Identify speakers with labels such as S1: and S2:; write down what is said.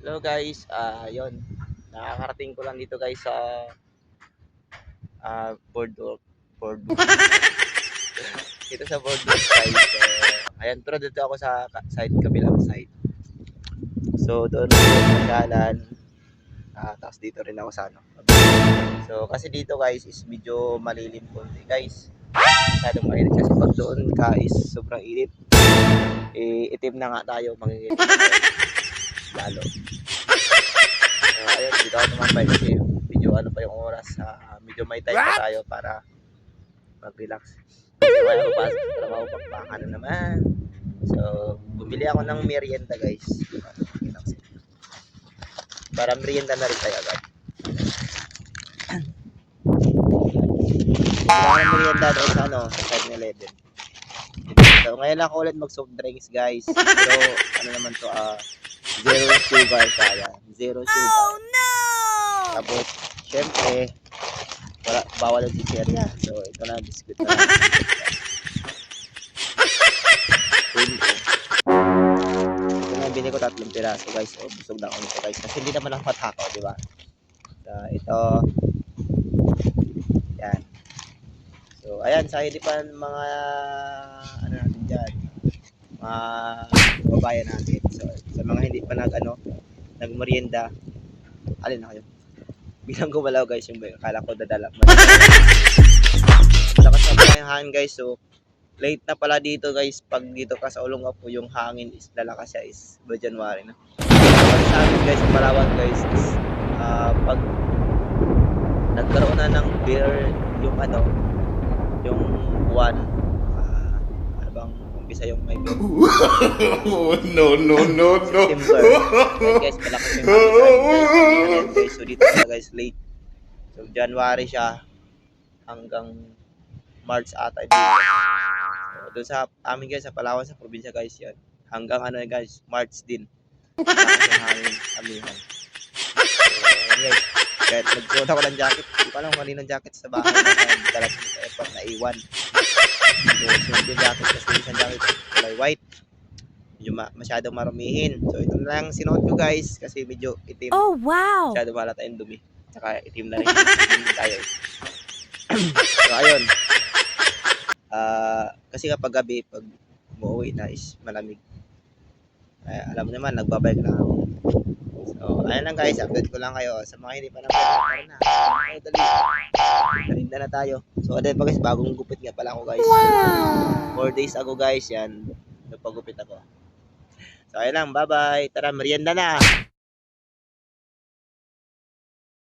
S1: Hello guys, yon. Nakakarating ko lang dito guys sa boardwalk. Dito sa boardwalk guys. So, ayan, pero dito ako sa kabilang side. So, doon ako pasyalan. Tapos dito rin ako sa ano. So, kasi dito guys is medyo malilim konti guys. Masyadong mainit kasi pag doon ka is sobrang init. Itim na nga tayo, magiging lalo. Ayun, dito ako tumambay kasi medyo ano pa yung oras. Medyo may time pa tayo para mag-relax. So, kaya papasok sa trabaho, pakpaka na naman. So, bumili ako ng merienda guys. Para merienda na rin tayo agad. Bumili ng merienda doon sa ano, sa 7-Eleven. So, ngayon lang ako ulit mag-soft drinks guys. Pero, ano naman to, zero sugar kaya. Zero sugar. Oh no! Tapos, syempre, bawal ang chicherya. So, ito na, biscuit na. Ito na, bili ko 3 piraso guys. So, busog na ako nito guys. Kasi hindi naman ako matakaw, di ba? So, ito. Yan. So, ayan, sa hindi pa mga, ano natin dyan, mga kababayan natin. So, sa mga hindi pa nagmerienda, alin na kayo? Bilang gumalaw guys yung bike. Akala ko dadala. Lakas na pala yung hangin guys. So, late na pala dito guys. Pag dito ka sa Olongapo, yung hangin is lalakas siya is by January na. Pag sa amin guys, sa Palawan guys is pag nagkaroon na ng beer yung yung buwan, ano bang umpisa yung may beer? No. September. Guys, malakas yung hangin guys. So dito na guys, late. So January siya hanggang March ata dito. So doon sa amin guys, sa Palawan, sa probinsya guys yan. Hanggang guys, March din. Malakas yung hangin, amihan. So guys, kahit nagsuot ako ng jacket, hindi ko alam kung kanino jacket sa bahay na dalat ko sa airport na iwan. So suot yung jacket kasi isang jacket kulay white. Medyo masyadong marumihin. So ito na lang sinuot ko guys kasi medyo itim.
S2: Oh wow!
S1: Masyado malata yung dumi. Tsaka itim na rin. Itim tayo. So ayun. Kasi kapag gabi, pag umuwi na is malamig. Alam mo naman, nagbabike lang ako. So ayun lang guys, update ko lang kayo. Sa mga hindi pa naman na. Dalinda na tayo. So adin pa guys, bagong gupit nga pala ako guys. Wow! 4 days ago guys, yan. Nagpagupit ako. So ayun lang, bye bye. Tara, merienda na.